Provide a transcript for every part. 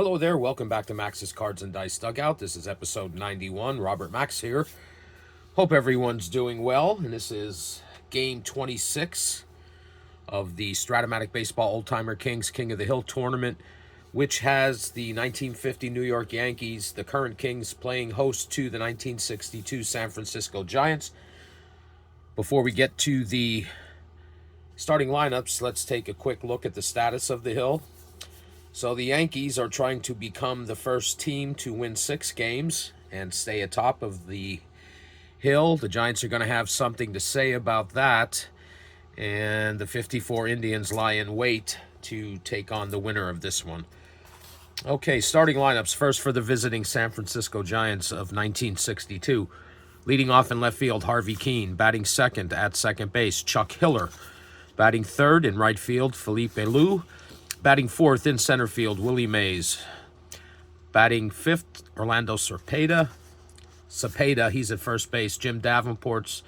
Hello there, welcome back to Max's Cards and Dice Dugout. This is episode 91. Robert Max here. Hope everyone's doing well, and this is game 26 of the Strat-O-Matic Baseball Oldtimer Kings King of the Hill tournament, which has the 1950 New York Yankees, the current Kings, playing host to the 1962 San Francisco Giants. Before we get to the starting lineups, let's take a quick look at the status of the Hill. So the Yankees are trying to become the first team to win 6 games and stay atop of the Hill. The Giants are going to have something to say about that. And the 54 Indians lie in wait to take on the winner of this one. Okay, starting lineups. First for the visiting San Francisco Giants of 1962. Leading off in left field, Harvey Keene. Batting second at second base, Chuck Hiller. Batting third in right field, Felipe Alou. Batting fourth in center field, Willie Mays. Batting fifth, Orlando Cepeda. He's at first base. Jim Davenport's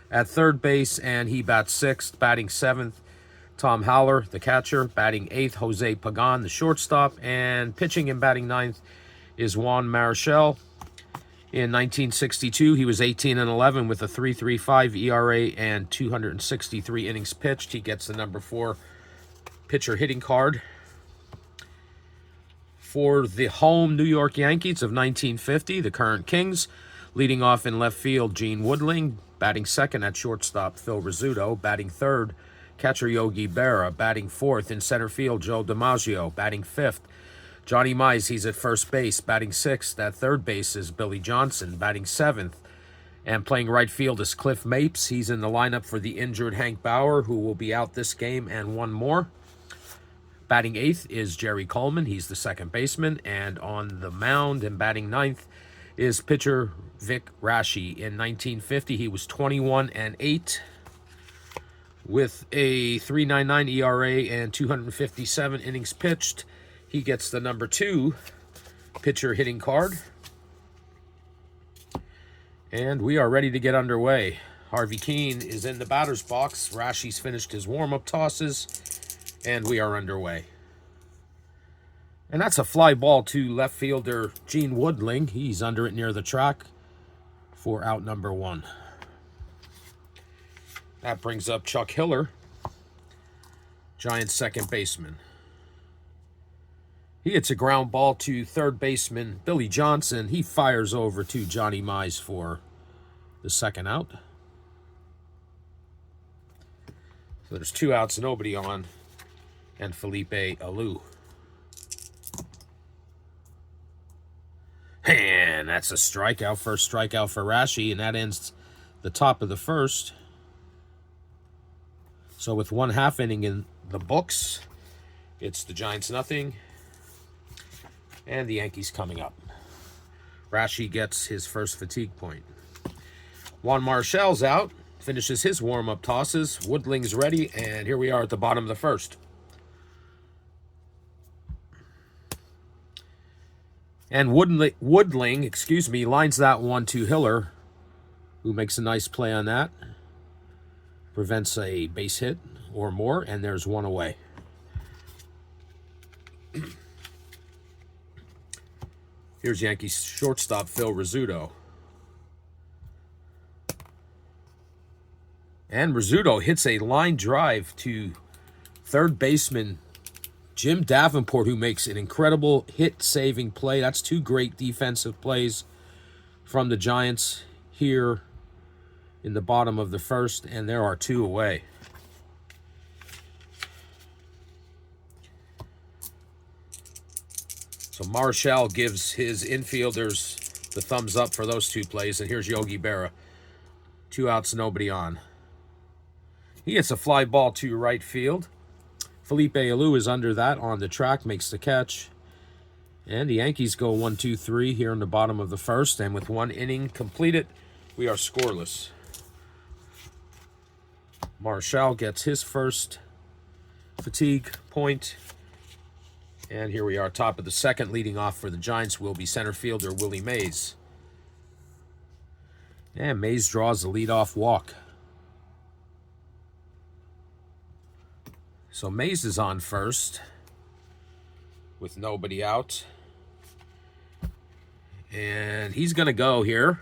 at third base, and he bats sixth. Batting seventh, Tom Haller, the catcher. Batting eighth, Jose Pagan, the shortstop. And pitching and batting ninth is Juan Marichal. In 1962, he was 18-11 with a 3.35 ERA and 263 innings pitched. He gets the number 4 pitcher hitting card. For the home New York Yankees of 1950, the current Kings, leading off in left field, Gene Woodling. Batting second at shortstop, Phil Rizzuto. Batting third, catcher Yogi Berra. Batting fourth in center field, Joe DiMaggio. Batting fifth, Johnny Mize. He's at first base. Batting sixth at third base is Billy Johnson. Batting seventh and playing right field is Cliff Mapes. He's in the lineup for the injured Hank Bauer, who will be out this game and one more. Batting eighth is Jerry Coleman. He's the second baseman. And on the mound and batting ninth is pitcher Vic Raschi. In 1950, he was 21-8 with a 3.99 ERA and 257 innings pitched. He gets the number 2 pitcher hitting card. And we are ready to get underway. Harvey Keene is in the batter's box. Raschi's finished his warm-up tosses. And we are underway. And that's a fly ball to left fielder Gene Woodling. He's under it near the track for out number 1. That brings up Chuck Hiller, Giants second baseman. He hits a ground ball to third baseman Billy Johnson. He fires over to Johnny Mize for the second out. So there's 2 outs, nobody on. And Felipe Alou. And that's a strikeout. First strikeout for Raschi, and that ends the top of the first. So with 1/2 inning in the books, it's the Giants nothing, and the Yankees coming up. Raschi gets his first fatigue point. Juan Marchal's out, finishes his warm-up tosses. Woodling's ready, and here we are at the bottom of the first. And Woodling, lines that one to Hiller, who makes a nice play on that. Prevents a base hit or more, and there's one away. Here's Yankees shortstop Phil Rizzuto. And Rizzuto hits a line drive to third baseman Jim Davenport, who makes an incredible hit-saving play. That's 2 great defensive plays from the Giants here in the bottom of the first, and there are 2 away. So Marichal gives his infielders the thumbs up for those 2 plays, and here's Yogi Berra. 2 outs, nobody on. He hits a fly ball to right field. Felipe Alou is under that on the track, makes the catch. And the Yankees go 1-2-3 here in the bottom of the first. And with 1 inning completed, we are scoreless. Marichal gets his first fatigue point. And here we are, top of the second. Leading off for the Giants will be center fielder Willie Mays. And Mays draws the leadoff walk. So Mays is on first with nobody out. And he's going to go here.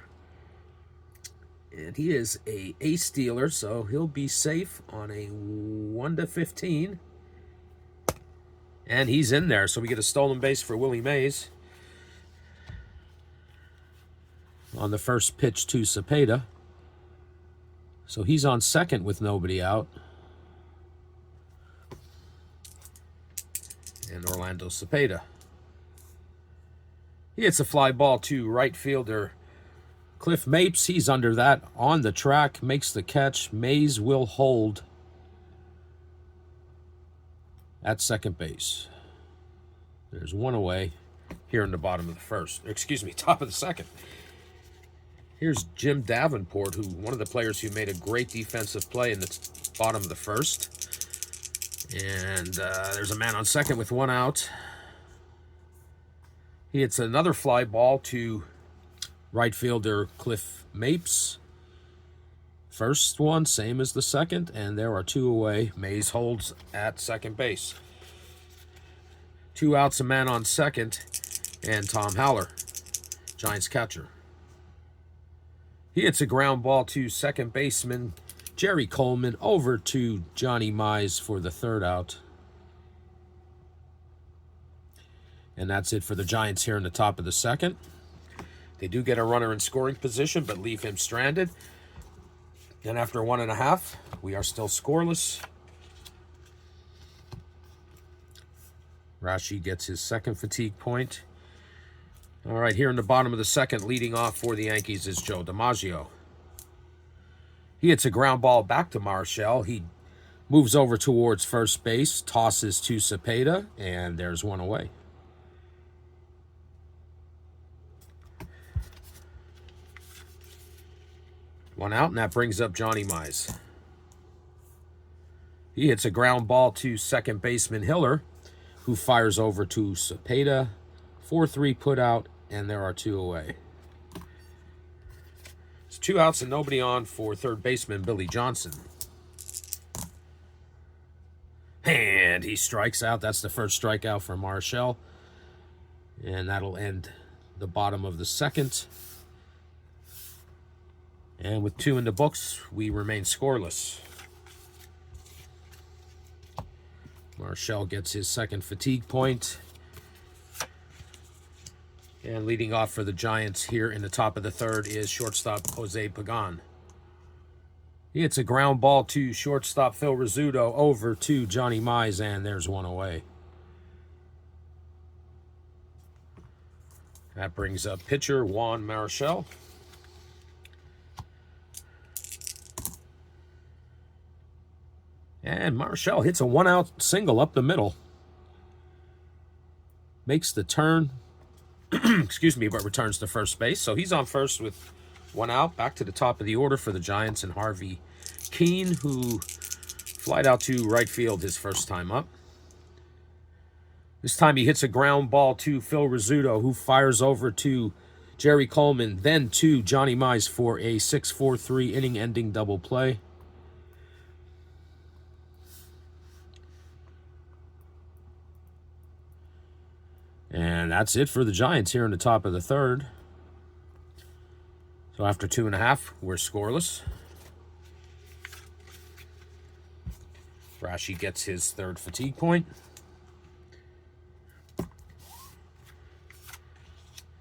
And he is a ace dealer, so he'll be safe on a 1-15. And he's in there, so we get a stolen base for Willie Mays on the first pitch to Cepeda. So he's on second with nobody out. And Orlando Cepeda. He hits a fly ball to right fielder Cliff Mapes. He's under that on the track, makes the catch. Mays will hold at second base. There's one away here in the bottom of the first. Excuse me, top of the second. Here's Jim Davenport, one of the players who made a great defensive play in the bottom of the first. And there's a man on second with one out. He hits another fly ball to right fielder Cliff Mapes. First one, same as the second, and there are two away. Mays holds at second base. Two outs, a man on second, and Tom Haller, Giants catcher. He hits a ground ball to second baseman Jerry Coleman, over to Johnny Mize for the third out. And that's it for the Giants here in the top of the second. They do get a runner in scoring position, but leave him stranded. And after 1.5, we are still scoreless. Raschi gets his second fatigue point. All right, here in the bottom of the second, leading off for the Yankees is Joe DiMaggio. He hits a ground ball back to Marichal. He moves over towards first base, tosses to Cepeda, and there's one away. One out, and that brings up Johnny Mize. He hits a ground ball to second baseman Hiller, who fires over to Cepeda. 4-3 put out, and there are two away. It's 2 outs and nobody on for third baseman Billy Johnson. And he strikes out. That's the first strikeout for Marichal. And that'll end the bottom of the second. And with 2 in the books, we remain scoreless. Marichal gets his second fatigue point. And leading off for the Giants here in the top of the third is shortstop Jose Pagan. He hits a ground ball to shortstop Phil Rizzuto, over to Johnny Mize, and there's one away. That brings up pitcher Juan Marichal. And Marichal hits a 1-out single up the middle. Makes the turn, excuse me, but returns to first base. So he's on first with 1 out. Back to the top of the order for the Giants and Harvey Keene, who flied out to right field his first time up. This time he hits a ground ball to Phil Rizzuto, who fires over to Jerry Coleman, then to Johnny Mize for a 6-4-3 inning-ending double play. And that's it for the Giants here in the top of the third. So after 2.5, we're scoreless. Raschi gets his third fatigue point.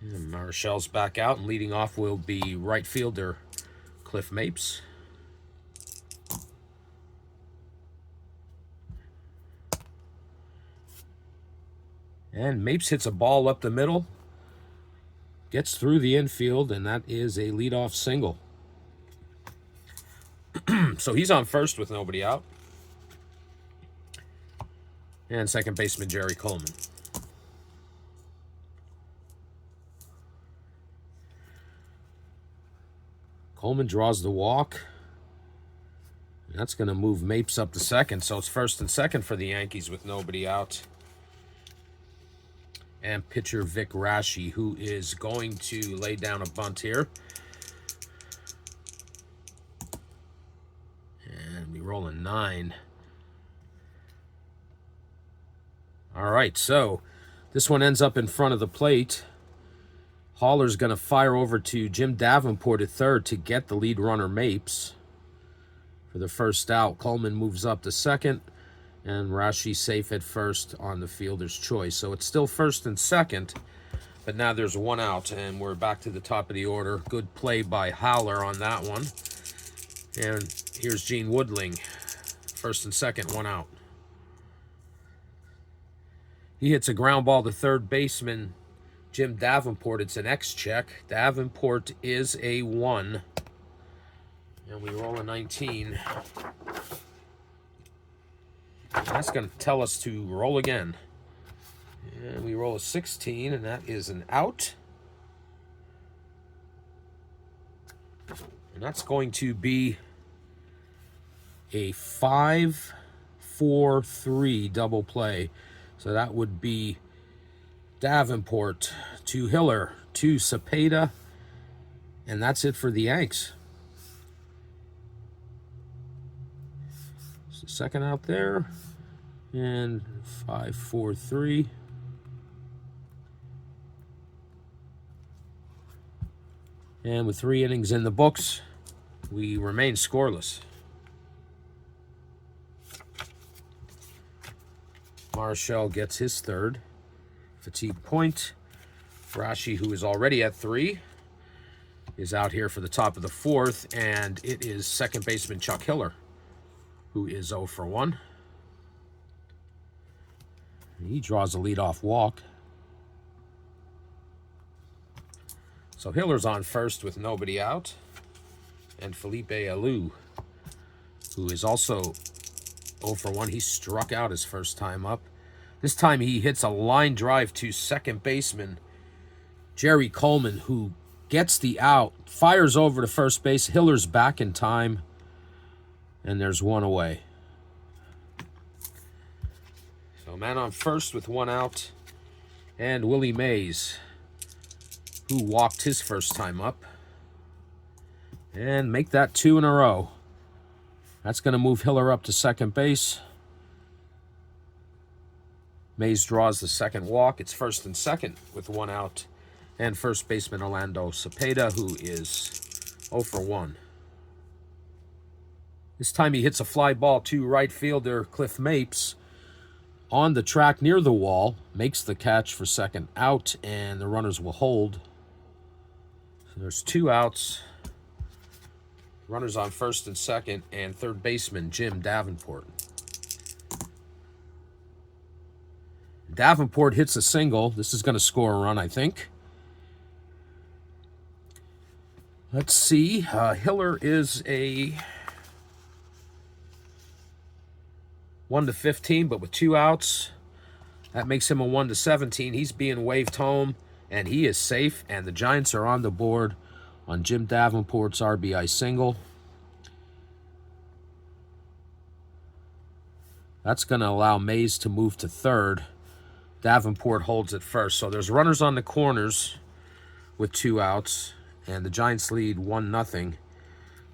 And Marichal's back out, and leading off will be right fielder Cliff Mapes. And Mapes hits a ball up the middle, gets through the infield, and that is a leadoff single. So he's on first with nobody out. And second baseman Jerry Coleman. Coleman draws the walk. That's going to move Mapes up to second, so it's first and second for the Yankees with nobody out. And pitcher Vic Raschi, who is going to lay down a bunt here. And we roll a 9. All right, so this one ends up in front of the plate. Haller's going to fire over to Jim Davenport at third to get the lead runner, Mapes, for the first out. Coleman moves up to second, and Raschi safe at first on the fielder's choice. So it's still first and second, but now there's one out, and we're back to the top of the order. Good play by Haller on that one. And here's Gene Woodling, first and second, one out. He hits a ground ball to third baseman Jim Davenport. It's an X check. Davenport is a 1. And we roll a 19. And that's going to tell us to roll again. And we roll a 16, and that is an out. And that's going to be a 5-4-3 double play. So that would be Davenport to Hiller to Cepeda. And that's it for the Yanks. So second out there. And 5-4-3. And with 3 innings in the books, we remain scoreless. Marichal gets his third fatigue point. Raschi, who is already at 3, is out here for the top of the 4th, and it is second baseman Chuck Hiller, who is 0 for 1. He draws a leadoff walk. So Hiller's on first with nobody out. And Felipe Alou, who is also 0 for 1. He struck out his first time up. This time he hits a line drive to second baseman Jerry Coleman, who gets the out, fires over to first base. Hiller's back in time, and there's one away. So man on first with 1 out. And Willie Mays, who walked his first time up, and make that 2 in a row. That's going to move Hiller up to second base. Mays draws the second walk. It's first and second with 1 out. And first baseman Orlando Cepeda, who is 0 for 1. This time he hits a fly ball to right fielder Cliff Mapes on the track near the wall. Makes the catch for second out, and the runners will hold. So there's 2 outs. Runners on first and second, and third baseman Jim Davenport. Davenport hits a single. This is going to score a run, I think. Let's see. Hiller is a 1-15, but with 2 outs, that makes him a 1-17. He's being waved home, and he is safe, and the Giants are on the board on Jim Davenport's RBI single. That's going to allow Mays to move to third. Davenport holds it first. So there's runners on the corners with 2 outs, and the Giants lead 1-0.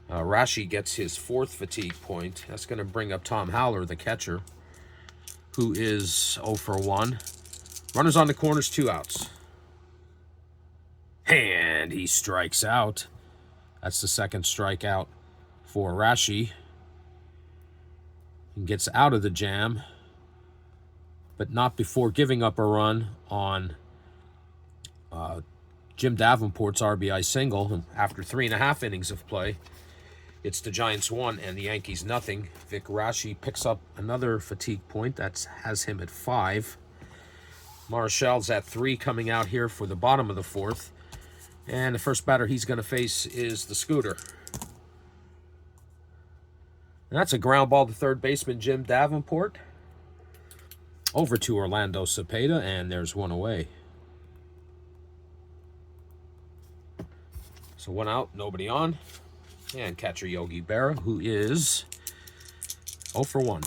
Raschi gets his 4th fatigue point. That's going to bring up Tom Haller, the catcher, who is 0 for 1. Runners on the corners, 2 outs. And he strikes out. That's the second strikeout for Raschi. He gets out of the jam, but not before giving up a run on Jim Davenport's RBI single. And after 3.5 innings of play, it's the Giants 1 and the Yankees 0. Vic Raschi picks up another fatigue point. That has him at 5. Marichal's at 3 coming out here for the bottom of the 4th. And the first batter he's going to face is the Scooter. And that's a ground ball to third baseman Jim Davenport. Over to Orlando Cepeda, and there's one away. So 1 out, nobody on. And catcher Yogi Berra, who is 0 for 1.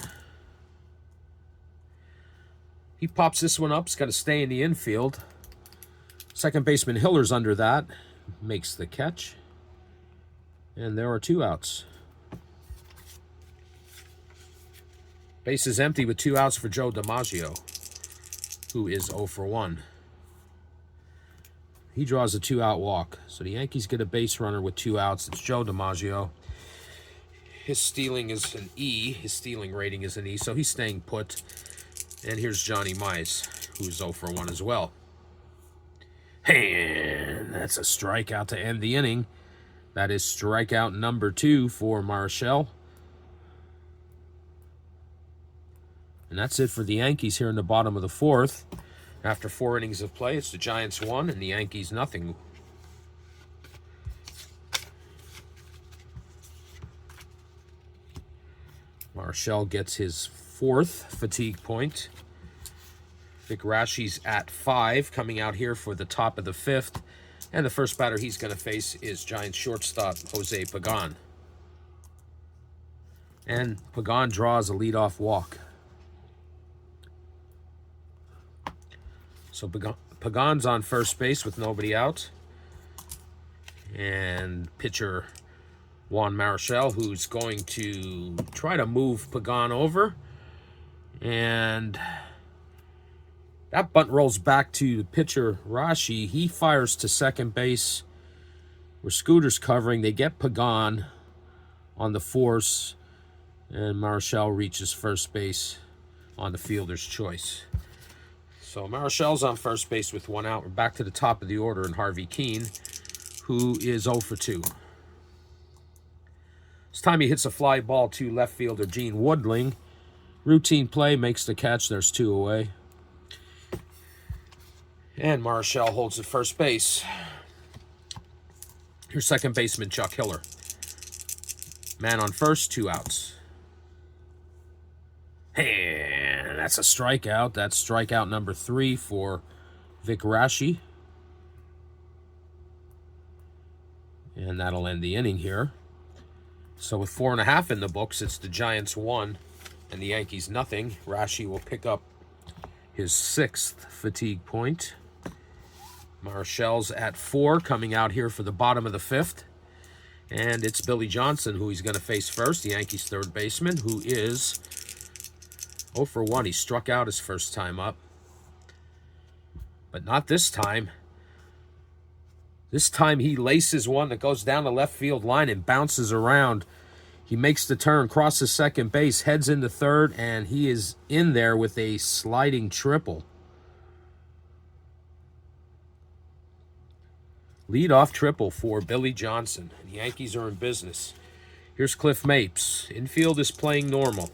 He pops this one up. He's got to stay in the infield. Second baseman Hiller's under that. Makes the catch. And there are 2 outs. Base is empty with 2 outs for Joe DiMaggio, who is 0 for 1. He draws a 2-out walk. So the Yankees get a base runner with 2 outs. It's Joe DiMaggio. His stealing is an E. His stealing rating is an E, so he's staying put. And here's Johnny Mize, who's 0 for 1 as well. And that's a strikeout to end the inning. That is strikeout number 2 for Marichal. And that's it for the Yankees here in the bottom of the 4th. After 4 innings of play, it's the Giants 1 and the Yankees nothing. Marichal gets his 4th fatigue point. Vic Raschi's at 5, coming out here for the top of the 5th. And the first batter he's going to face is Giants shortstop Jose Pagan. And Pagan draws a leadoff walk. So Pagan's on first base with nobody out. And pitcher Juan Marichal, who's going to try to move Pagan over. And that bunt rolls back to the pitcher Raschi. He fires to second base where Scooter's covering. They get Pagan on the force. And Marichal reaches first base on the fielder's choice. So Marichal's on first base with 1 out. We're back to the top of the order and Harvey Keene, who is 0 for 2. This time he hits a fly ball to left fielder Gene Woodling. Routine play, makes the catch. There's 2 away. And Marichal holds at first base. Here's second baseman Chuck Hiller. Man on first, 2 outs. And that's a strikeout. That's strikeout number 3 for Vic Raschi. And that'll end the inning here. So with 4.5 in the books, it's the Giants 1 and the Yankees nothing. Raschi will pick up his 6th fatigue point. Marichal's at 4, coming out here for the bottom of the 5th. And it's Billy Johnson, who he's going to face first, the Yankees' third baseman, who is 0 for 1. He struck out his first time up. But not this time. This time he laces one that goes down the left field line and bounces around. He makes the turn, crosses second base, heads into third, and he is in there with a sliding triple. Leadoff triple for Billy Johnson. The Yankees are in business. Here's Cliff Mapes. Infield is playing normal.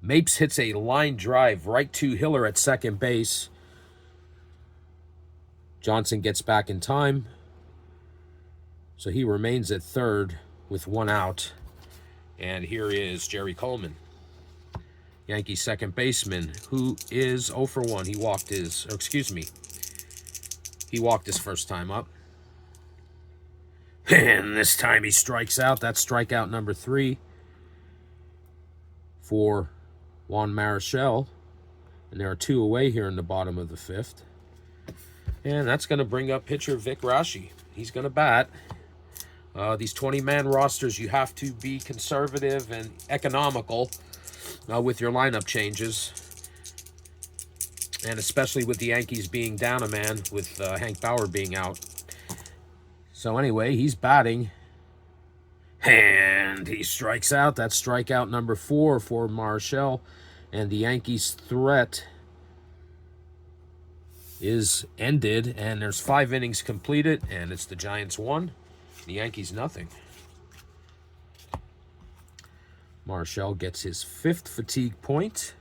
Mapes hits a line drive right to Hiller at second base. Johnson gets back in time. So he remains at third with 1 out. And here is Jerry Coleman, Yankees second baseman, who is 0 for 1. He walked his, he walked his first time up. And this time he strikes out. That's strikeout number 3 for Juan Marichal. And there are 2 away here in the bottom of the 5th. And that's going to bring up pitcher Vic Raschi. He's going to bat. These 20-man rosters, you have to be conservative and economical with your lineup changes. And especially with the Yankees being down a man with Hank Bauer being out. So anyway, he's batting. And he strikes out. That's strikeout number 4 for Marichal. And the Yankees' threat is ended. And there's 5 innings completed. And it's the Giants 1, the Yankees nothing. Marichal gets his 5th fatigue point.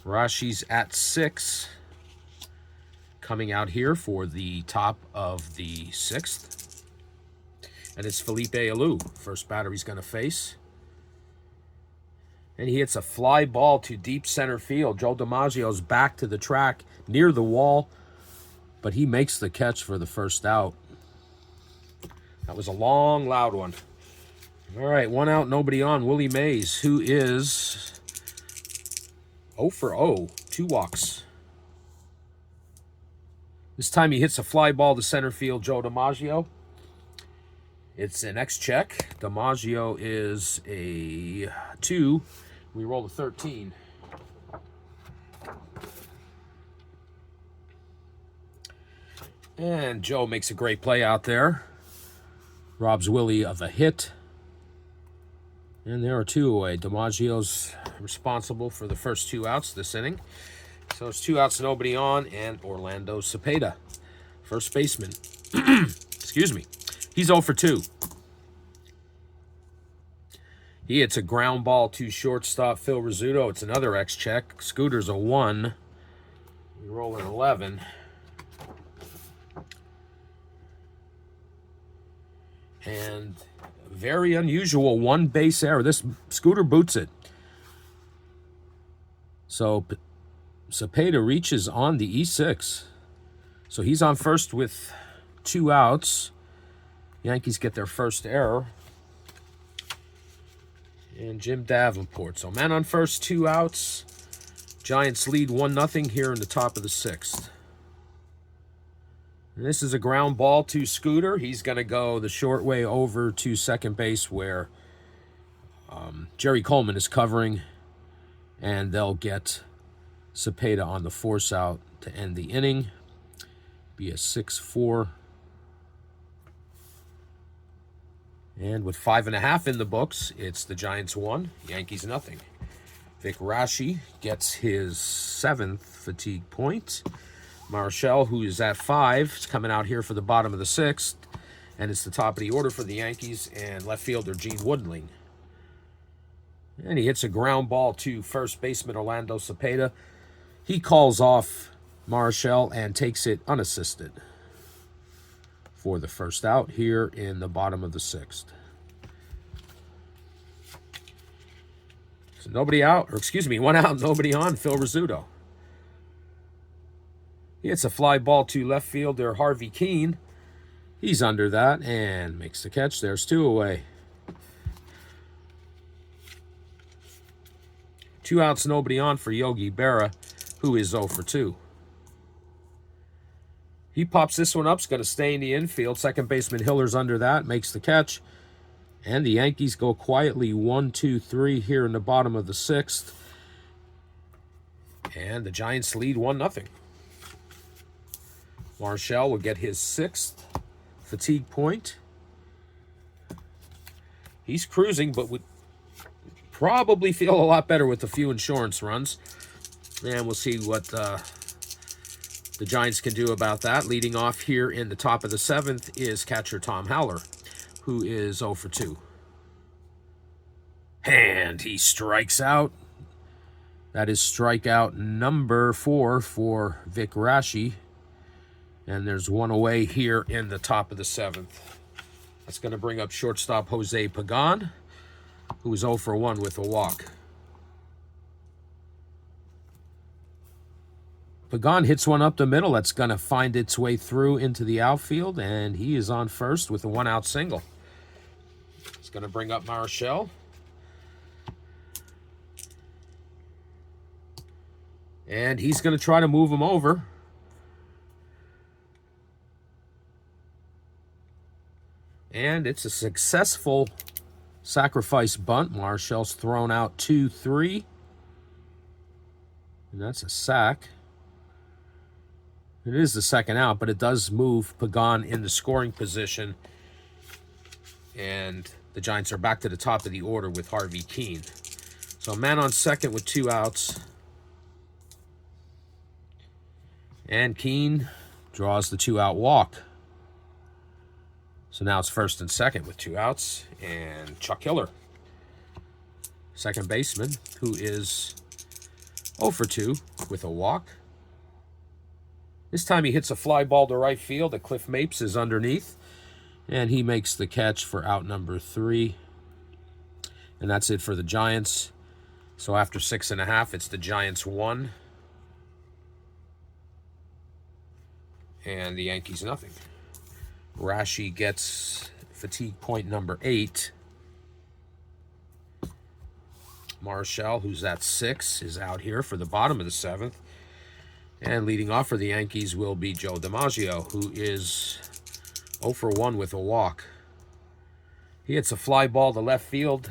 Raschi's at 6. Coming out here for the top of the 6th. And it's Felipe Alou, first batter he's going to face. And he hits a fly ball to deep center field. Joe DiMaggio's back to the track near the wall, but he makes the catch for the first out. That was a long, loud one. All right, 1 out, nobody on. Willie Mays, who is 0 for 0, 2 walks. This time he hits a fly ball to center field, Joe DiMaggio. It's an X-check. DiMaggio is a 2. We roll a 13. And Joe makes a great play out there. Robs Willie of a hit. And there are two away. DiMaggio's responsible for the first 2 outs this inning. So it's 2 outs, nobody on, and Orlando Cepeda, first baseman. Excuse me. He's 0 for 2. He hits a ground ball to shortstop Phil Rizzuto. It's another X-check. Scooter's a 1. We roll an 11. And very unusual 1-base error. This Scooter boots it. So Cepeda reaches on the E6. So he's on first with 2 outs. Yankees get their first error. And Jim Davenport. So man on first, 2 outs. Giants lead 1-0 here in the top of the 6th. And this is a ground ball to Scooter. He's going to go the short way over to second base where Jerry Coleman is covering. And they'll get Cepeda on the force out to end the inning. Be a 6-4. And with 5.5 in the books, it's the Giants 1, Yankees 0. Vic Raschi gets his 7th fatigue point. Marichal, who is at 5, is coming out here for the bottom of the 6th. And it's the top of the order for the Yankees and left fielder Gene Woodling. And he hits a ground ball to first baseman Orlando Cepeda. He calls off Marichal and takes it unassisted for the first out here in the bottom of the 6th. So nobody out, or excuse me, 1 out, nobody on, Phil Rizzuto. He hits a fly ball to left fielder Harvey Keene. He's under that and makes the catch. There's 2 away. 2 outs, nobody on for Yogi Berra, who is 0 for 2. He pops this one up. It's going to stay in the infield. Second baseman Hiller's under that. Makes the catch. And the Yankees go quietly 1-2-3 here in the bottom of the 6th. And the Giants lead 1-0. Marichal will get his 6th fatigue point. He's cruising, but would probably feel a lot better with a few insurance runs. And we'll see what the Giants can do about that. Leading off here in the top of the 7th is catcher Tom Haller, who is 0 for 2. And he strikes out. That is strikeout number 4 for Vic Raschi. And there's 1 away here in the top of the 7th. That's going to bring up shortstop Jose Pagan, who is 0 for 1 with a walk. Pagan hits one up the middle. That's going to find its way through into the outfield, and he is on first with a 1-out single. It's going to bring up Marichal. And he's going to try to move him over. And it's a successful sacrifice bunt. Marshall's thrown out 2-3. And that's a sack. It is the second out, but it does move Pagan in the scoring position. And the Giants are back to the top of the order with Harvey Keene. So a man on second with 2 outs. And Keene draws the 2-out walk. So now it's first and second with 2 outs. And Chuck Hiller, second baseman, who is 0 for 2 with a walk. This time he hits a fly ball to right field that Cliff Mapes is underneath. And he makes the catch for out number 3. And that's it for the Giants. So after 6.5, it's the Giants 1. And the Yankees 0. Raschi gets fatigue point number 8. Marichal, who's at 6, is out here for the bottom of the 7th. And leading off for the Yankees will be Joe DiMaggio, who is 0 for 1 with a walk. He hits a fly ball to left field,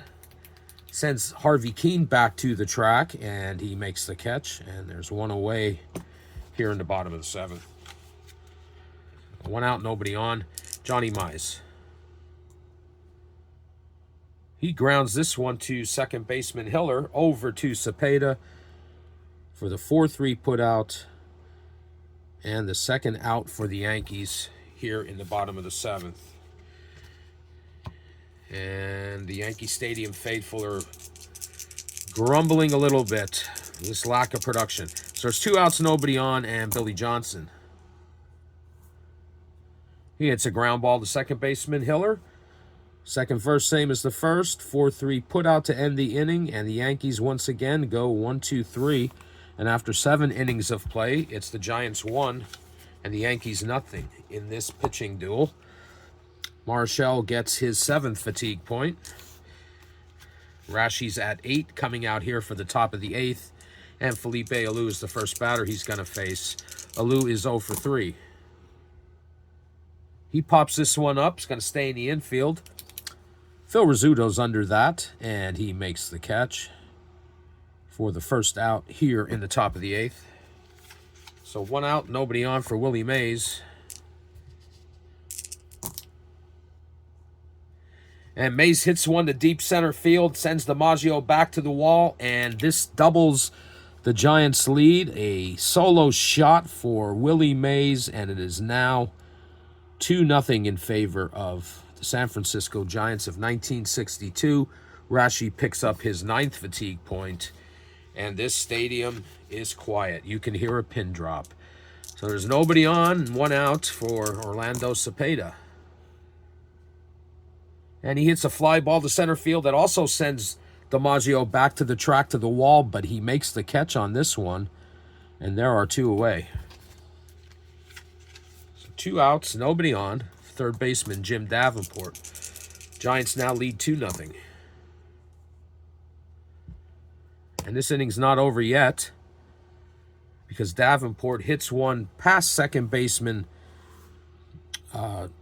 sends Harvey Keene back to the track, and he makes the catch. And there's 1 away here in the bottom of the 7th. One out, nobody on. Johnny Mize. He grounds this one to second baseman Hiller, over to Cepeda for the 4-3 put out, and the second out for the Yankees here in the bottom of the 7th. And the Yankee Stadium faithful are grumbling a little bit, this lack of production. So there's 2 outs, nobody on, and Billy Johnson. He hits a ground ball to second baseman Hiller. Second verse, same as the first. 4-3 put out to end the inning, and the Yankees once again go 1-2-3. And after 7 innings of play, it's the Giants 1 and the Yankees nothing in this pitching duel. Marichal gets his 7th fatigue point. Raschi's at 8, coming out here for the top of the 8th. And Felipe Alou is the first batter he's going to face. Alou is 0 for 3. He pops this one up. He's going to stay in the infield. Phil Rizzuto's under that, and he makes the catch for the first out here in the top of the 8th. So 1 out, nobody on for Willie Mays. And Mays hits one to deep center field, sends DiMaggio back to the wall, and this doubles the Giants' lead. A solo shot for Willie Mays, and it is now 2-0 in favor of the San Francisco Giants of 1962. Raschi picks up his 9th fatigue point, and this stadium is quiet. You can hear a pin drop. So there's nobody on and 1 out for Orlando Cepeda. And he hits a fly ball to center field that also sends DiMaggio back to the track to the wall, but he makes the catch on this one, and there are 2 away. 2 outs, nobody on. Third baseman Jim Davenport. Giants now lead 2-0. And this inning's not over yet, because Davenport hits one past second baseman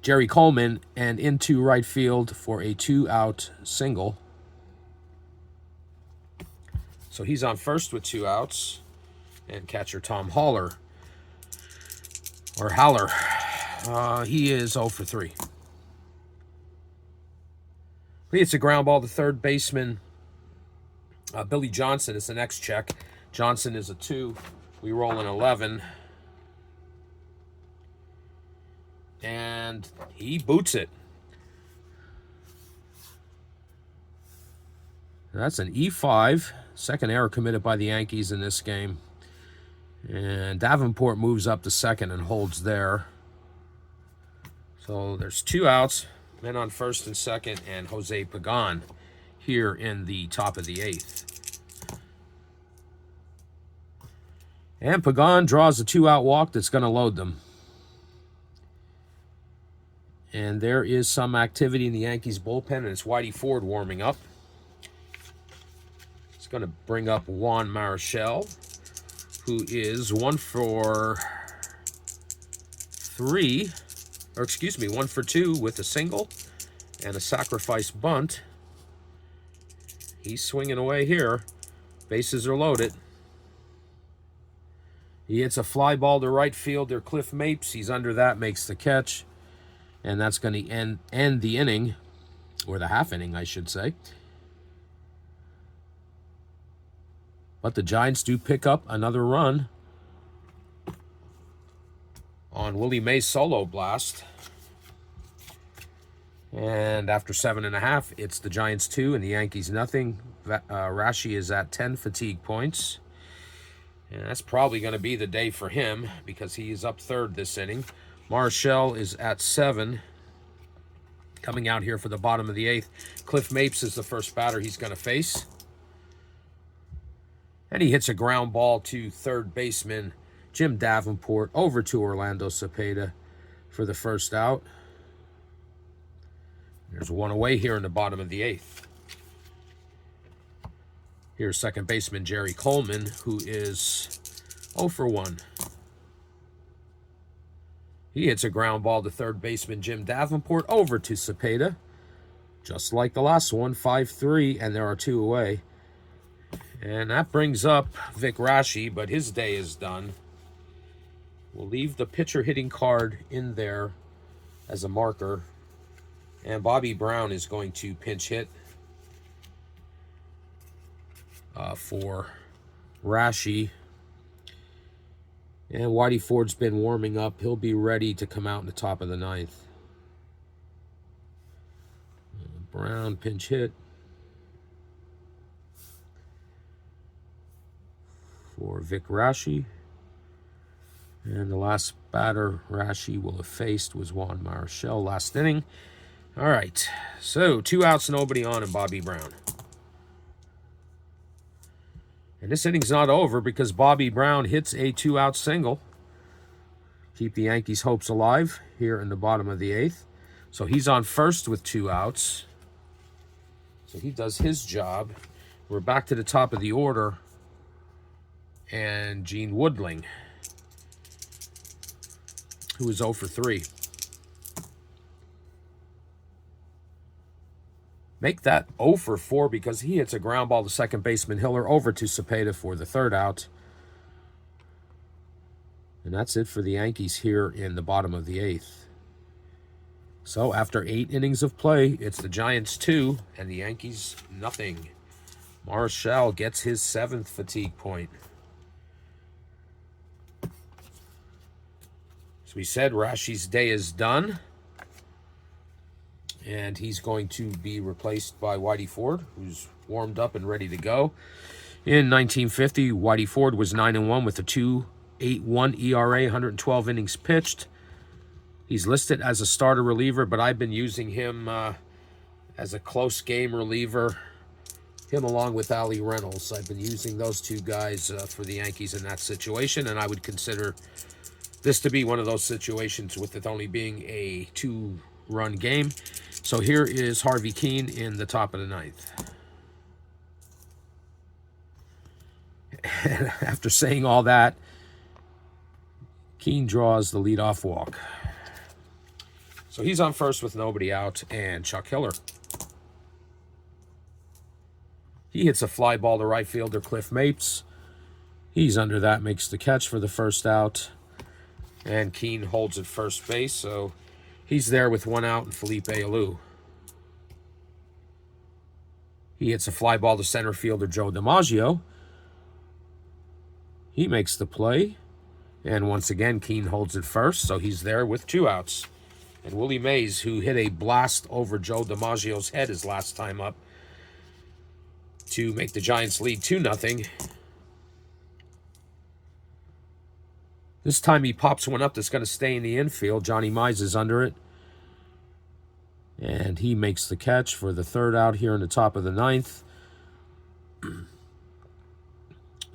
Jerry Coleman and into right field for a 2-out single. So he's on first with 2 outs. And catcher Tom Haller, or Haller, he is 0 for 3. He hits a ground ball to third baseman Billy Johnson is the next check. Johnson is a 2. We roll an 11. And he boots it. That's an E5. Second error committed by the Yankees in this game. And Davenport moves up to second and holds there. So there's 2 outs. Men on first and second, and Jose Pagan here in the top of the 8th. And Pagan draws a 2-out walk that's going to load them. And there is some activity in the Yankees bullpen, and it's Whitey Ford warming up. It's going to bring up Juan Marichal, who is 1 for 3, or excuse me, 1 for 2 with a single and a sacrifice bunt. He's swinging away here. Bases are loaded. He hits a fly ball to right fielder Cliff Mapes. He's under that, makes the catch. And that's going to end the inning, or the half inning, I should say. But the Giants do pick up another run on Willie Mays' solo blast. And after 7.5, it's the Giants 2 and the Yankees nothing. Raschi is at 10 fatigue points. And that's probably going to be the day for him, because he is up third this inning. Marichal is at 7. Coming out here for the bottom of the 8th. Cliff Mapes is the first batter he's going to face. And he hits a ground ball to third baseman Jim Davenport, over to Orlando Cepeda for the first out. There's 1 away here in the bottom of the 8th. Here's second baseman Jerry Coleman, who is 0 for 1. He hits a ground ball to third baseman Jim Davenport, over to Cepeda. Just like the last one, 5-3, and there are 2 away. And that brings up Vic Raschi, but his day is done. We'll leave the pitcher hitting card in there as a marker. And Bobby Brown is going to pinch hit for Raschi. And Whitey Ford's been warming up. He'll be ready to come out in the top of the ninth. Brown pinch hit for Vic Raschi. And the last batter Raschi will have faced was Juan Marichal last inning. All right, so 2 outs, nobody on, and Bobby Brown. And this inning's not over because Bobby Brown hits a 2-out single. Keep the Yankees' hopes alive here in the bottom of the 8th. So he's on first with 2 outs. So he does his job. We're back to the top of the order. And Gene Woodling, who is 0 for 3. Make that 0 for 4 because he hits a ground ball to second baseman Hiller over to Cepeda for the 3rd out. And that's it for the Yankees here in the bottom of the 8th. So after 8 innings of play, it's the Giants 2 and the Yankees nothing. Marichal gets his 7th fatigue point. So we said Raschi's day is done. And he's going to be replaced by Whitey Ford, who's warmed up and ready to go. In 1950, Whitey Ford was 9-1 with a 2.81 ERA, 112 innings pitched. He's listed as a starter reliever, but I've been using him as a close game reliever. Him along with Ali Reynolds. I've been using those 2 guys for the Yankees in that situation, and I would consider this to be one of those situations with it only being a 2-run game. So here is Harvey Keene in the top of the 9th. And after saying all that, Keene draws the leadoff walk. So he's on first with nobody out, and Chuck Hiller. He hits a fly ball to right fielder Cliff Mapes. He's under that, makes the catch for the 1st out. And Keene holds at first base, so he's there with 1 out and Felipe Alou. He hits a fly ball to center fielder Joe DiMaggio. He makes the play. And once again, Keene holds it first, so he's there with 2 outs. And Willie Mays, who hit a blast over Joe DiMaggio's head his last time up to make the Giants lead 2-0. This time he pops one up that's going to stay in the infield. Johnny Mize is under it. And he makes the catch for the 3rd out here in the top of the 9th.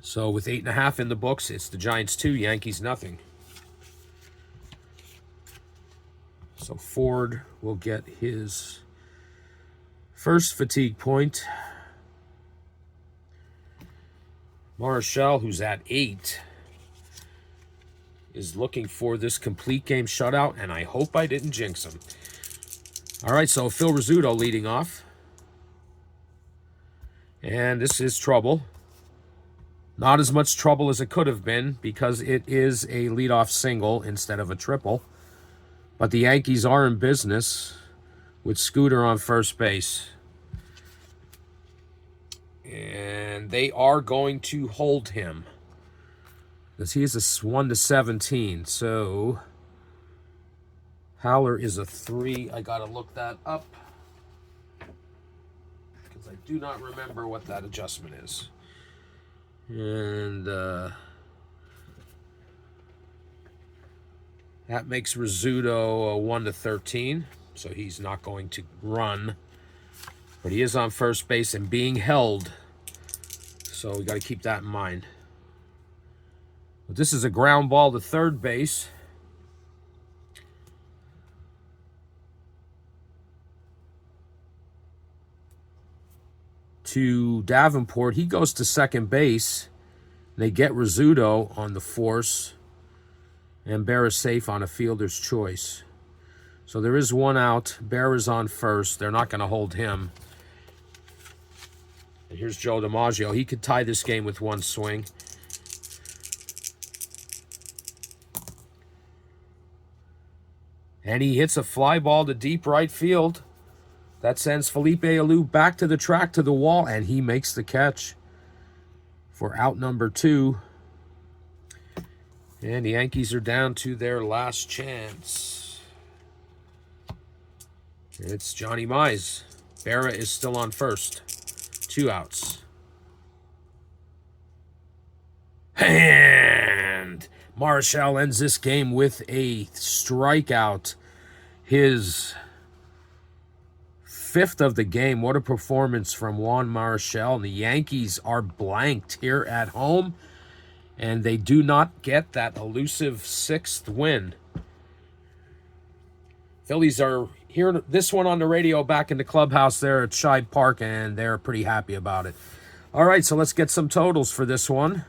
So with 8.5 in the books, it's the Giants 2, Yankees nothing. So Ford will get his first fatigue point. Marichal, who's at 8, is looking for this complete game shutout, and I hope I didn't jinx him. All right, so Phil Rizzuto leading off. And this is trouble. Not as much trouble as it could have been because it is a leadoff single instead of a triple. But the Yankees are in business with Scooter on first base. And they are going to hold him because he is a 1-17. So Howler is a 3. I got to look that up because I do not remember what that adjustment is. And that makes Rizzuto a 1-13. So he's not going to run. But he is on first base and being held. So we got to keep that in mind. But this is a ground ball to third base. To Davenport. He goes to second base. They get Rizzuto on the force. And Bear is safe on a fielder's choice. So there is 1 out. Bear is on first. They're not going to hold him. And here's Joe DiMaggio. He could tie this game with 1 swing. And he hits a fly ball to deep right field. That sends Felipe Alou back to the track, to the wall, and he makes the catch for out number 2. And the Yankees are down to their last chance. It's Johnny Mize. Berra is still on first. 2 outs. And Marichal ends this game with a strikeout. His 5th of the game. What a performance from Juan Marichal. And the Yankees are blanked here at home, and they do not get that elusive 6th win. Phillies are hearing this one on the radio back in the clubhouse there at Shibe Park, and they're pretty happy about it. All right, so let's get some totals for this one.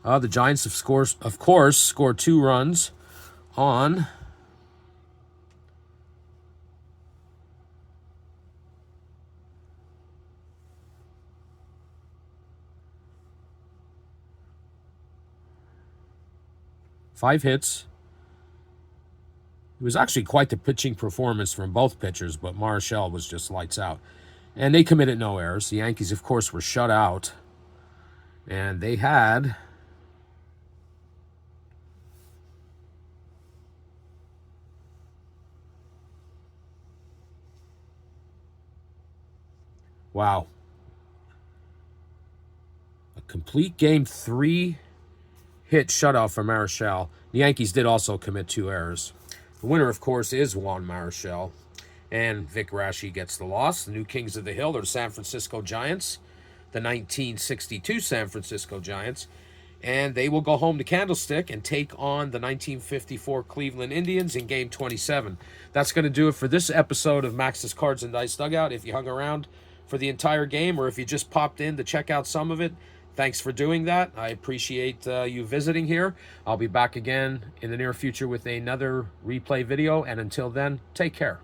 The Giants, of course, scored 2 runs on five hits. It was actually quite the pitching performance from both pitchers, but Marichal was just lights out. And they committed no errors. The Yankees, of course, were shut out. And they had wow. A complete game 3-hit shutout for Marichal. The Yankees did also commit 2 errors. The winner, of course, is Juan Marichal. And Vic Raschi gets the loss. The new Kings of the Hill are the San Francisco Giants, the 1962 San Francisco Giants. And they will go home to Candlestick and take on the 1954 Cleveland Indians in Game 27. That's going to do it for this episode of Max's Cards and Dice Dugout. If you hung around for the entire game, or if you just popped in to check out some of it, thanks for doing that. I appreciate you visiting here. I'll be back again in the near future with another replay video. And until then, take care.